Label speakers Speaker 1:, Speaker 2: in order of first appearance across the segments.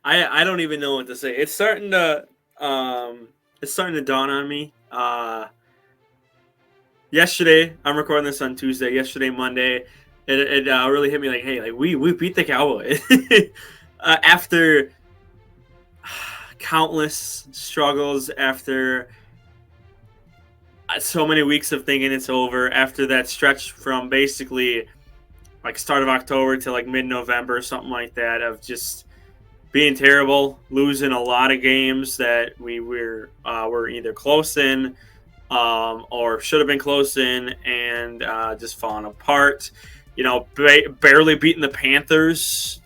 Speaker 1: I don't even know what to say. It's starting to dawn on me. Yesterday, I'm recording this on Tuesday. Yesterday, Monday, it really hit me like, hey, like we beat the Cowboys after countless struggles, after so many weeks of thinking it's over, after that stretch from basically like start of October to like mid-November, something like that, of just being terrible, losing a lot of games that we were either close in or should have been close in, and just falling apart. Barely beating the Panthers,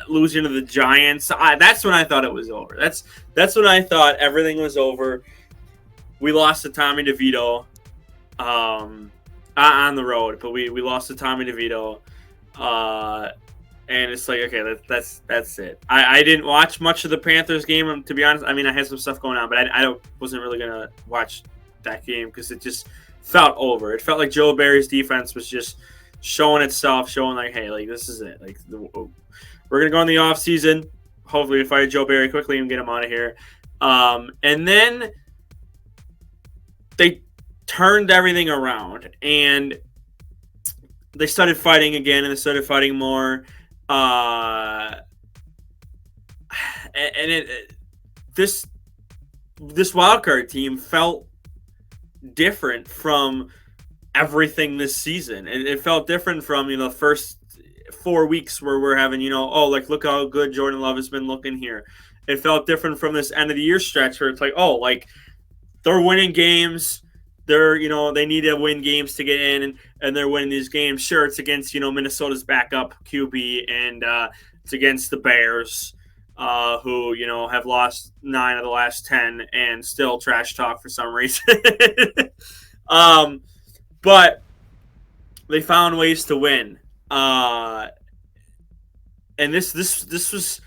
Speaker 1: losing to the Giants. That's when I thought it was over. That's when I thought everything was over. We lost to Tommy DeVito on the road, but we lost to Tommy DeVito. And it's like, okay, that's it. I didn't watch much of the Panthers game, to be honest. I mean, I had some stuff going on, but I wasn't really going to watch that game because it just felt over. It felt like Joe Barry's defense was just showing itself, showing like, hey, like this is it. Like we're going to go in the offseason. Hopefully we fire Joe Barry quickly and get him out of here. And then they turned everything around and they started fighting again, and they started fighting more. This wildcard team felt different from everything this season. It felt different from the first 4 weeks where we're having like look how good Jordan Love has been looking here. It felt different from this end of the year stretch where it's like, oh, like they're winning games. They're they need to win games to get in, and they're winning these games. Sure, it's against Minnesota's backup QB, and it's against the Bears, who have lost 9 of the last 10 and still trash talk for some reason. But they found ways to win, and this was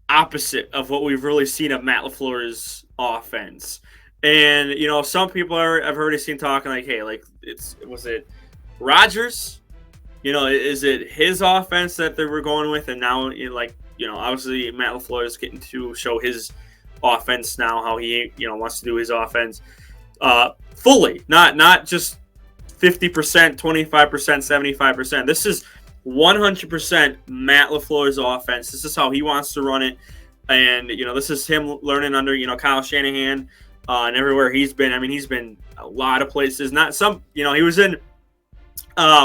Speaker 1: opposite of what we've really seen of Matt LaFleur's offense. And some people I've already seen talking like, hey, like was it Rodgers? Is it his offense that they were going with, and now obviously Matt LaFleur is getting to show his offense now, how he wants to do his offense fully, not just 50%, 25%, 75%. This is 100% Matt LaFleur's offense. This is how he wants to run it, and this is him learning under Kyle Shanahan. And everywhere he's been, I mean, he's been a lot of places. Not some, he was in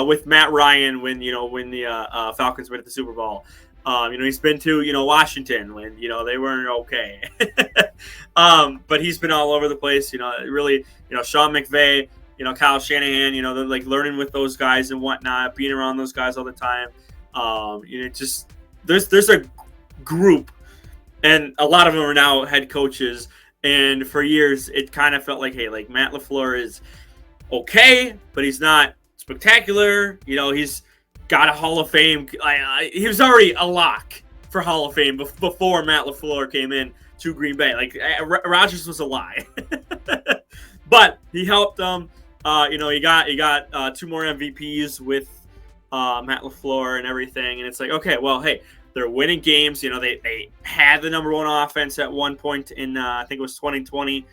Speaker 1: with Matt Ryan when the Falcons went to the Super Bowl. He's been to Washington when they weren't okay. But he's been all over the place. Really, Sean McVay, Kyle Shanahan. They're like learning with those guys and whatnot, being around those guys all the time. Just there's a group, and a lot of them are now head coaches. And for years, it kind of felt like, hey, like Matt LaFleur is okay, but he's not spectacular. He's got a Hall of Fame. He was already a lock for Hall of Fame before Matt LaFleur came in to Green Bay. Like Rodgers was a lie, but he helped them. He got 2 more MVPs with Matt LaFleur and everything. And it's like, okay, well, hey. They're winning games. They had the number 1 offense at one point in I think it was 2020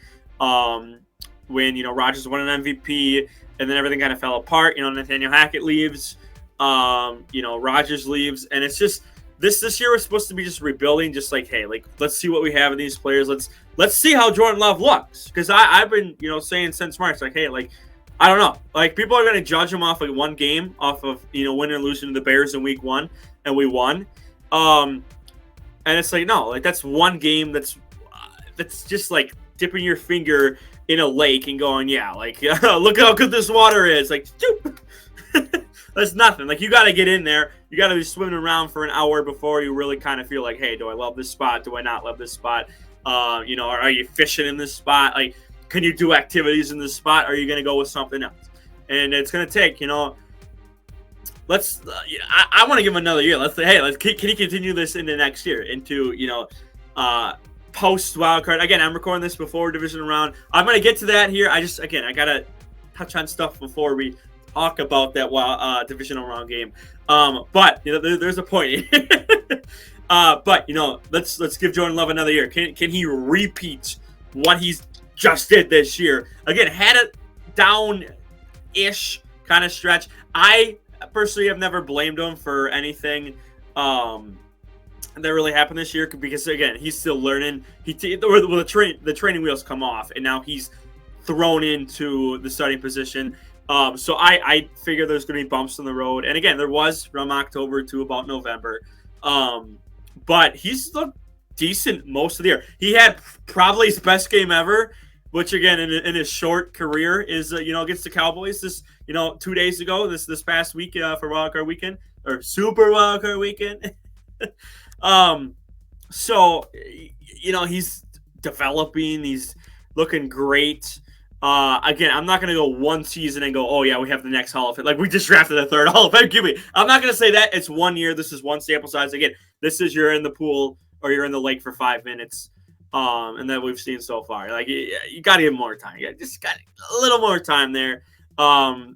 Speaker 1: when Rodgers won an MVP, and then everything kind of fell apart. Nathaniel Hackett leaves, Rodgers leaves, and it's just this year was supposed to be just rebuilding. Just like, hey, like let's see what we have in these players. Let's see how Jordan Love looks, because I've been saying since March, like, hey, like I don't know, like people are going to judge him off like one game, off of winning or losing to the Bears in week 1, and we won. And it's like, no, like that's one game that's just like dipping your finger in a lake and going, yeah, like look how good this water is. Like, that's nothing. Like you got to get in there. You got to be swimming around for an hour before you really kind of feel like, hey, do I love this spot? Do I not love this spot? Are you fishing in this spot? Like, can you do activities in this spot? Or are you going to go with something else? And it's going to take, let's. I want to give him another year. Let's say, hey, can he continue this into next year, into post wild card? Again, I'm recording this before divisional round. I'm gonna get to that here. I gotta touch on stuff before we talk about that divisional round game. But there's a point. But let's give Jordan Love another year. Can he repeat what he's just did this year? Again, had a down-ish kind of stretch. I personally have never blamed him for anything that really happened this year, because again, he's still learning. The training wheels come off, and now he's thrown into the starting position. So I figure there's going to be bumps in the road, and again, there was from October to about November. But he's looked decent most of the year. He had probably his best game ever, which again in his short career is against the Cowboys. This 2 days ago, this past week for Wildcard Weekend or Super Wildcard Weekend. So he's developing. He's looking great. Again, I'm not going to go one season and go, oh yeah, we have the next Hall of Fame. Like, we just drafted a third Hall of Fame. I'm not going to say that. It's 1 year. This is one sample size. Again, this is you're in the pool or you're in the lake for 5 minutes. And that we've seen so far. Like, you got to give him more time. You just got a little more time there.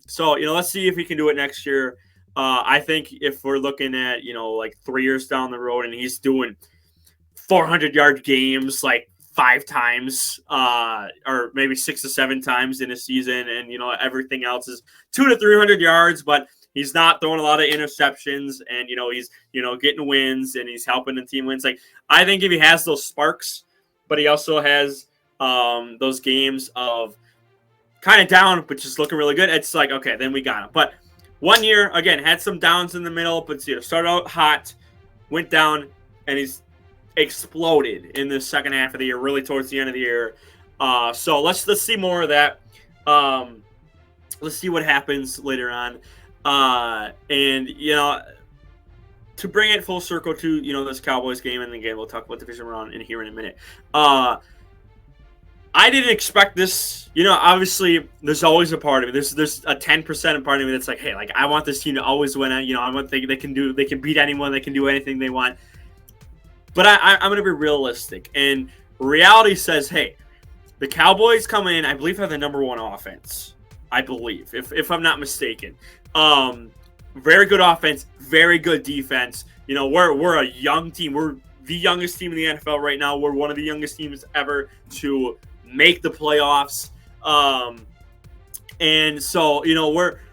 Speaker 1: So, let's see if he can do it next year. I think if we're looking at, like 3 years down the road and he's doing 400-yard games, like 5 times, or maybe 6 to 7 times in a season, and everything else is 200 to 300 yards, but he's not throwing a lot of interceptions, and he's getting wins and he's helping the team wins. Like, I think if he has those sparks, but he also has those games of kind of down, but just looking really good, it's like, okay, then we got him. But 1 year, again, had some downs in the middle, but started out hot, went down, and he's exploded in the second half of the year, really towards the end of the year. So let's see more of that. Let's see what happens later on. And to bring it full circle to this Cowboys game, and again we'll talk about division round in here in a minute. I didn't expect this. Obviously there's always a part of me. There's a 10% part of me that's like, hey, like, I want this team to always win. I want they can beat anyone. They can do anything they want. But I'm going to be realistic. And reality says, hey, the Cowboys come in, I believe, have the number 1 offense. I believe, if I'm not mistaken. Very good offense, very good defense. We're a young team. We're the youngest team in the NFL right now. We're one of the youngest teams ever to make the playoffs. And so,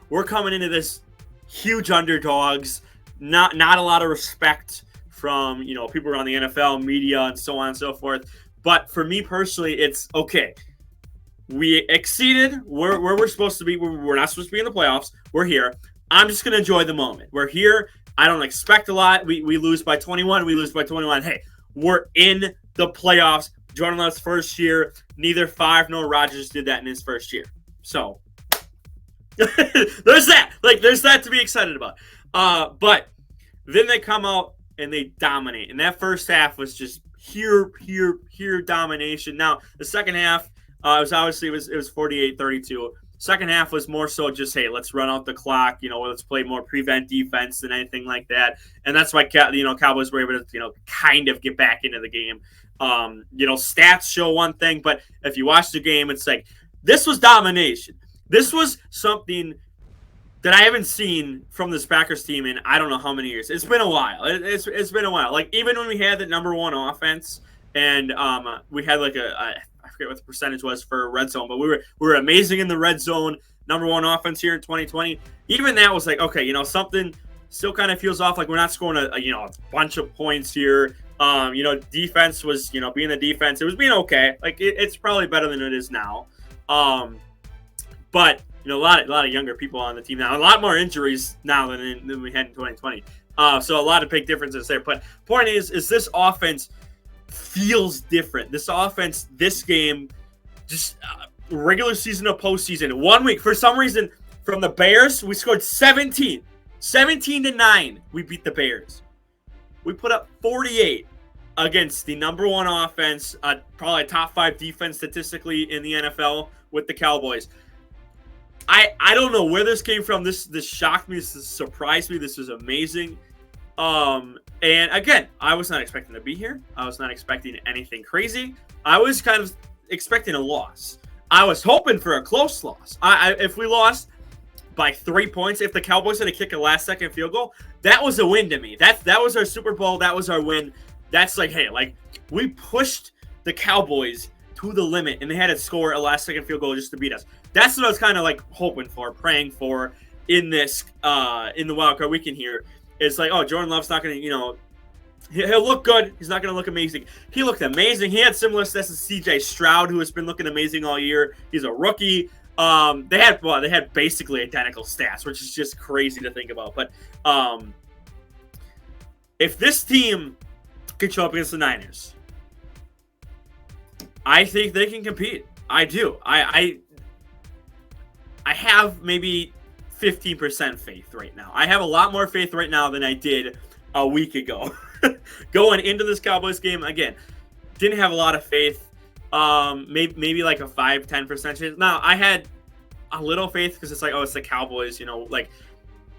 Speaker 1: we're coming into this huge underdogs. Not a lot of respect from people around the NFL, media, and so on and so forth. But for me personally, it's okay. We exceeded where we're supposed to be. We're not supposed to be in the playoffs. We're here. I'm just gonna enjoy the moment. We're here. I don't expect a lot. We lose by 21. We lose by 21. Hey, we're in the playoffs. Jordan Love's first year. Neither Favre nor Rodgers did that in his first year. So there's that. Like, there's that to be excited about. But then they come out and they dominate. And that first half was just here domination. Now, the second half, it was 48-32. Second half was more so just, hey, let's run out the clock. Let's play more prevent defense than anything like that. And that's why Cowboys were able to kind of get back into the game. Stats show one thing, but if you watch the game, it's like this was domination. This was something that I haven't seen from this Packers team in I don't know how many years. It's been a while. It's been a while. Like, even when we had the number 1 offense, and we had like I forget what the percentage was for red zone, but we were amazing in the red zone. Number 1 offense here in 2020. Even that was like, okay, something still kind of feels off. Like, we're not scoring a bunch of points here. Defense was being the defense. It was being okay. Like, it's probably better than it is now. But a lot of younger people on the team now. A lot more injuries now than we had in 2020. So a lot of big differences there. But point is this offense feels different. This offense, this game, just regular season or postseason. 1 week, for some reason, from the Bears, we scored 17 to 9. We beat the Bears. We put up 48 against the number 1 offense, probably a top 5 defense statistically in the NFL with the Cowboys. I don't know where this came from. This shocked me. This surprised me. This was amazing. And again, I was not expecting to be here. I was not expecting anything crazy. I was kind of expecting a loss. I was hoping for a close loss. If we lost by 3 points. If the Cowboys had to kick a last-second field goal, that was a win to me. That was our Super Bowl. That was our win. That's like, hey, like we pushed the Cowboys to the limit, and they had to score a last-second field goal just to beat us. That's what I was kind of like hoping for, praying for in this in the wild card weekend here. It's like, oh, Jordan Love's not going to, he'll look good. He's not going to look amazing. He looked amazing. He had similar stats as C.J. Stroud, who has been looking amazing all year. He's a rookie. They had basically identical stats, which is just crazy to think about. But if this team can show up against the Niners, I think they can compete. I do. I have maybe 15% faith right now. I have a lot more faith right now than I did a week ago. Going into this Cowboys game, again, didn't have a lot of faith. Maybe like a 5-10% chance. Now, I had a little faith because it's like, oh, it's the Cowboys, like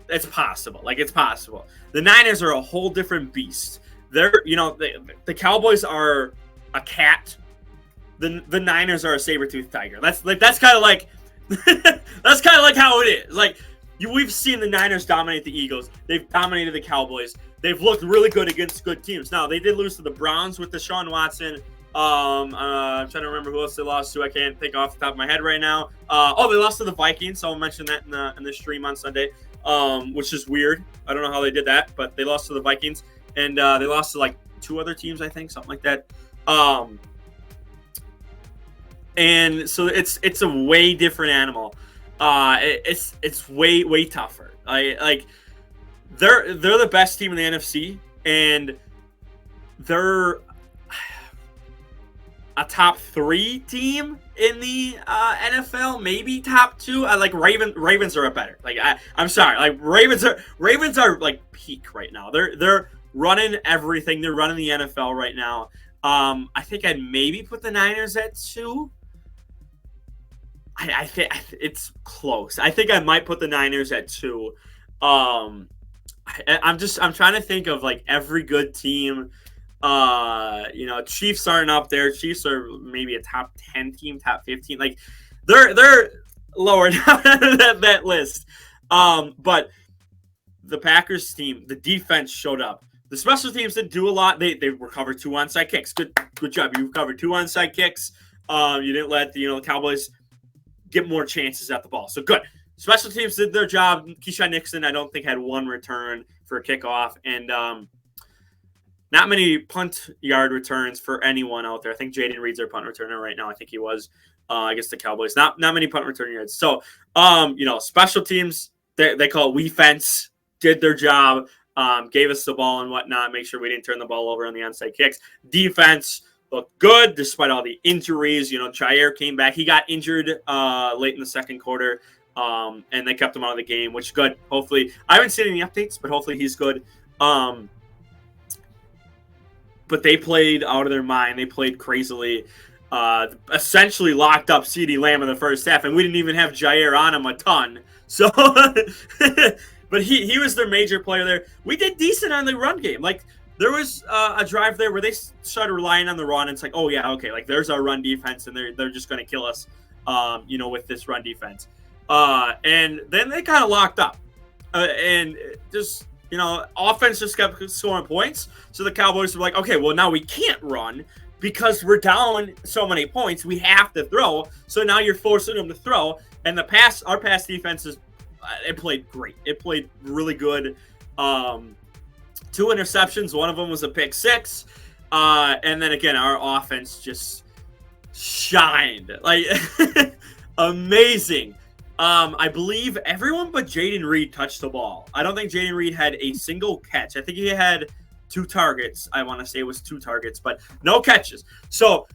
Speaker 1: it's possible. Like, it's possible. The Niners are a whole different beast. They're, the Cowboys are a cat. The Niners are a saber-toothed tiger. That's kind of like that's kind of like how it is. Like, we've seen the Niners dominate the Eagles. They've dominated the Cowboys. They've looked really good against good teams. Now, they did lose to the Browns with Deshaun Watson. I'm trying to remember who else they lost to. I can't think off the top of my head right now. They lost to the Vikings. So I'll mention that in the stream on Sunday, which is weird. I don't know how they did that, but they lost to the Vikings. And they lost to like 2 other teams, I think, something like that. And so it's a way different animal. It's way tougher. They're the best team in the NFC, and they're a top 3 team in the NFL, maybe top 2. Ravens are better. I'm sorry. Like Ravens are like peak right now. They're running everything. They're running the NFL right now. I think I'd maybe put the Niners at 2. I think it's close. I think I might put the Niners at 2. I'm trying to think of like every good team. Chiefs aren't up there. Chiefs are maybe a top 10 team, top 15. Like they're lower down that list. But the Packers team, the defense showed up. The special teams didn't do a lot. They recovered 2 onside kicks. Good job. You recovered 2 onside kicks. You didn't let the Cowboys get more chances at the ball. So good. Special teams did their job. Keyshawn Nixon, I don't think, had 1 return for a kickoff. And not many punt yard returns for anyone out there. I think Jaden Reed's their punt returner right now. I think he was against the Cowboys. Not many punt return yards. So, special teams, they call it we-fence, did their job, gave us the ball and whatnot, make sure we didn't turn the ball over on the onside kicks. Defense looked good despite all the injuries. Jair came back. He got injured late in the second quarter, and they kept him out of the game, which is good. Hopefully, I haven't seen any updates, but hopefully he's good. But they played out of their mind. They played crazily. Essentially locked up CeeDee Lamb in the first half, and we didn't even have Jair on him a ton. So, but he was their major player there. We did decent on the run game. Like, there was a drive there where they started relying on the run. And it's like, oh, yeah, okay, like there's our run defense, and they're just going to kill us, with this run defense. And then they kind of locked up. And just, offense just kept scoring points. So the Cowboys were like, okay, well, now we can't run because we're down so many points. We have to throw. So now you're forcing them to throw. And our pass defense it played great. It played really good. 2 interceptions. One of them was a pick 6. And then again, our offense just shined. Like, amazing. I believe everyone but Jaden Reed touched the ball. I don't think Jaden Reed had a single catch. I think he had 2 targets. I want to say it was 2 targets, but no catches. So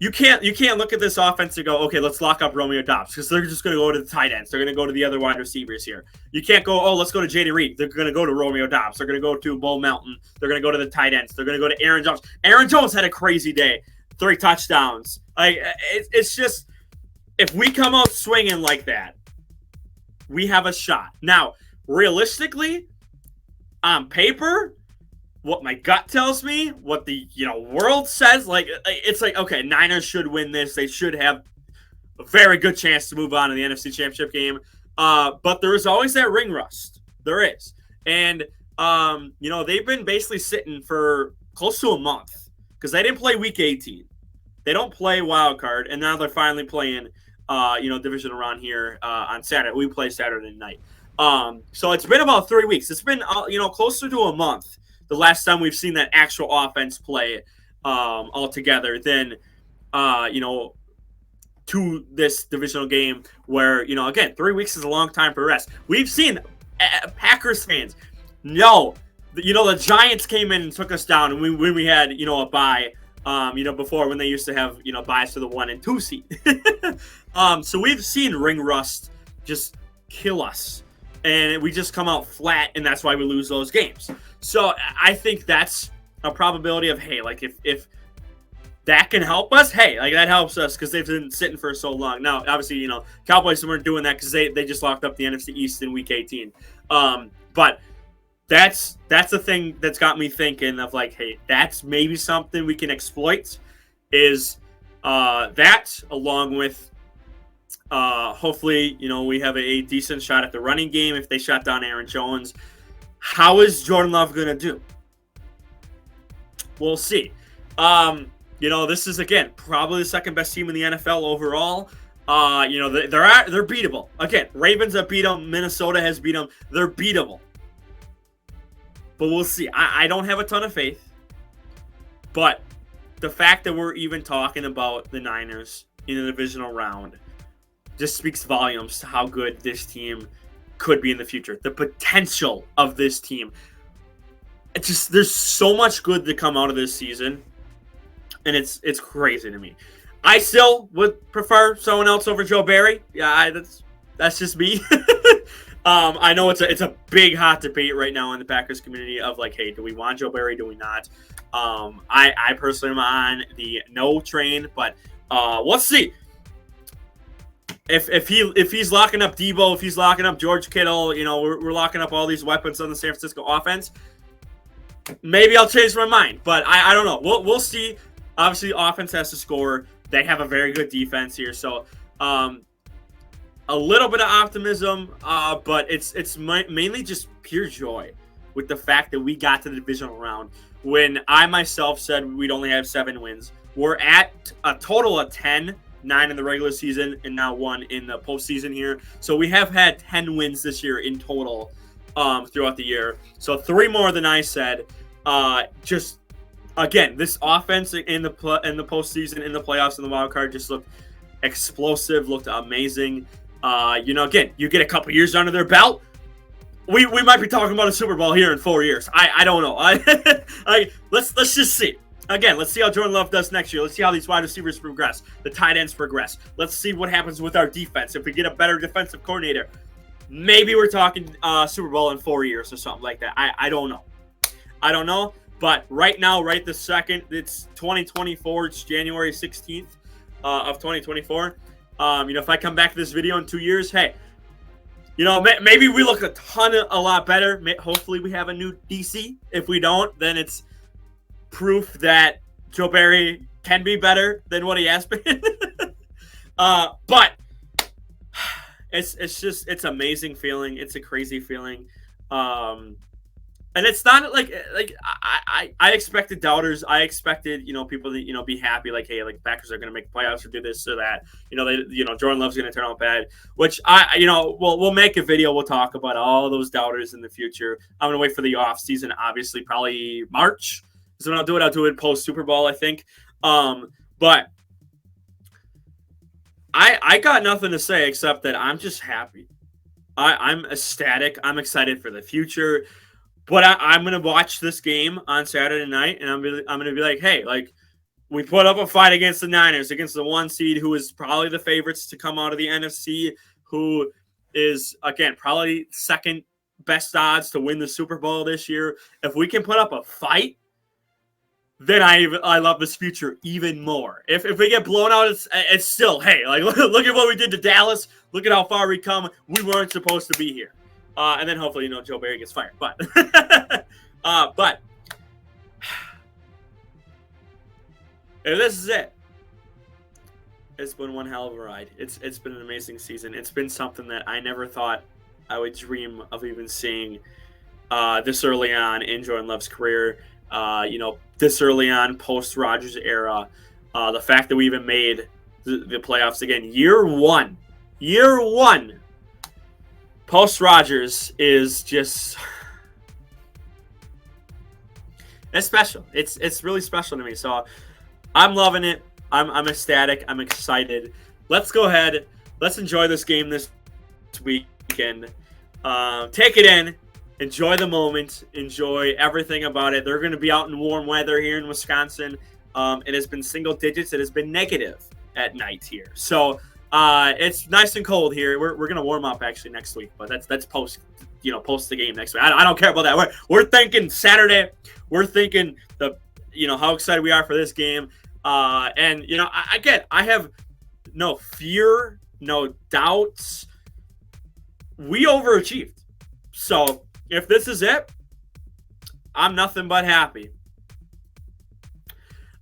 Speaker 1: you can't look at this offense and go, okay, let's lock up Romeo Doubs, because they're just going to go to the tight ends. They're going to go to the other wide receivers here. You can't go, oh, let's go to Jaden Reed. They're going to go to Romeo Doubs. They're going to go to Bull Melton. They're going to go to the tight ends. They're going to go to Aaron Jones. Aaron Jones had a crazy day. 3 touchdowns. Like, it's just, if we come out swinging like that, we have a shot. Now, realistically, on paper, what my gut tells me, what the world says, like, it's like, okay, Niners should win this. They should have a very good chance to move on to the NFC Championship game. But there is always that ring rust. There is. And, they've been basically sitting for close to a month because they didn't play week 18. They don't play wild card, and now they're finally playing, divisional round here on Saturday. We play Saturday night. So it's been about 3 weeks. It's been, closer to a month the last time we've seen that actual offense play all together than, to this divisional game where, again, 3 weeks is a long time for rest. We've seen Packers fans, the Giants came in and took us down and when we had, a bye, before when they used to have, buys for the 1 and 2 seed. So we've seen ring rust just kill us. And we just come out flat, and that's why we lose those games. So I think that's a probability of, hey, like if that can help us, hey, like that helps us because they've been sitting for so long. Now, obviously, Cowboys weren't doing that because they just locked up the NFC East in Week 18. But that's the thing that's got me thinking of like, hey, that's maybe something we can exploit. Is that along with hopefully, we have a decent shot at the running game if they shut down Aaron Jones. How is Jordan Love going to do? We'll see. This is, again, probably the second best team in the NFL overall. They're beatable. Again, Ravens have beat them. Minnesota has beat them. They're beatable. But we'll see. I don't have a ton of faith. But the fact that we're even talking about the Niners in the divisional round just speaks volumes to how good this team could be in the future. The potential of this team. There's so much good to come out of this season. And it's crazy to me. I still would prefer someone else over Joe Barry. Yeah, that's just me. I know it's a big hot debate right now in the Packers community of like, hey, do we want Joe Barry? Do we not? I personally am on the no train, but let's see. If he's locking up Debo, if he's locking up George Kittle, we're locking up all these weapons on the San Francisco offense. Maybe I'll change my mind, but I don't know. We'll see. Obviously, offense has to score. They have a very good defense here, so a little bit of optimism, but it's mainly just pure joy with the fact that we got to the divisional round. When I myself said we'd only have 7 wins, we're at a total of 10. 9 in the regular season, and now 1 in the postseason here. So we have had 10 wins this year in total throughout the year. So 3 more than I said. Just again, this offense in the postseason, in the playoffs, in the wild card just looked explosive, looked amazing. Again, you get a couple years under their belt. We might be talking about a Super Bowl here in 4 years. I don't know. Let's just see. Again, let's see how Jordan Love does next year. Let's see how these wide receivers progress, the tight ends progress. Let's see what happens with our defense. If we get a better defensive coordinator, maybe we're talking Super Bowl in 4 years or something like that. I don't know. But right now, right this second, it's 2024. It's January 16th of 2024. If I come back to this video in 2 years, hey, maybe we look a lot better. Hopefully we have a new DC. If we don't, then it's proof that Joe Barry can be better than what he has been. But it's amazing feeling. It's a crazy feeling. And it's not like I expected doubters. I expected, people to, be happy, like, hey, like Packers are going to make the playoffs or do this or that. Jordan Love's going to turn out bad, which we'll make a video. We'll talk about all those doubters in the future. I'm going to wait for the off season, obviously, probably March. So when I'll do it post Super Bowl, I think. But I got nothing to say except that I'm just happy. I'm ecstatic. I'm excited for the future. But I'm gonna watch this game on Saturday night, and I'm gonna be like, hey, like we put up a fight against the Niners, against the 1 seed, who is probably the favorites to come out of the NFC, who is again probably second best odds to win the Super Bowl this year. If we can put up a fight, then I love this future even more. If we get blown out, it's still, hey, like look at what we did to Dallas. Look at how far we come. We weren't supposed to be here. And then hopefully, Joe Barry gets fired. But but if this is it, It's been one hell of a ride. It's been an amazing season. It's been something that I never thought I would dream of even seeing this early on in Jordan Love's career. This early on post Rodgers era. The fact that we even made the playoffs again, year one post Rodgers is just it's special. It's really special to me. So I'm loving it. I'm ecstatic. I'm excited. Let's go ahead. Let's enjoy this game this weekend. Take it in. Enjoy the moment. Enjoy everything about it. They're going to be out in warm weather here in Wisconsin. It has been single digits. It has been negative at night here. So it's nice and cold here. We're going to warm up actually next week, but that's post the game next week. I don't care about that. We're thinking Saturday. We're thinking how excited we are for this game. I have no fear, no doubts. We overachieved. So if this is it, I'm nothing but happy.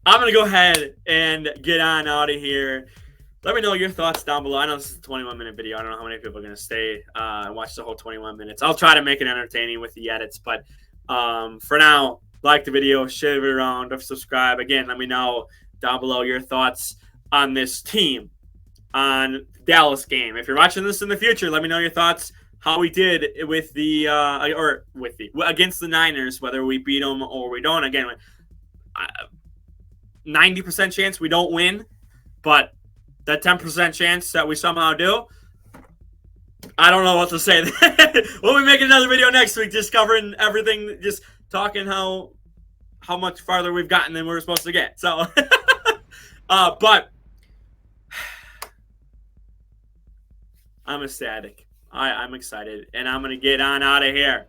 Speaker 1: I'm going to go ahead and get on out of here. Let me know your thoughts down below. I know this is a 21-minute video. I don't know how many people are going to stay and watch the whole 21 minutes. I'll try to make it entertaining with the edits. But for now, like the video, share it around, subscribe. Again, let me know down below your thoughts on this team, on the Dallas game. If you're watching this in the future, let me know your thoughts, how we did with against the Niners, whether we beat them or we don't. Again, 90% chance we don't win, but that 10% chance that we somehow do, I don't know what to say. We'll be making another video next week, just covering everything, just talking how much farther we've gotten than we were supposed to get. So, but I'm ecstatic. I'm excited, and I'm going to get on out of here.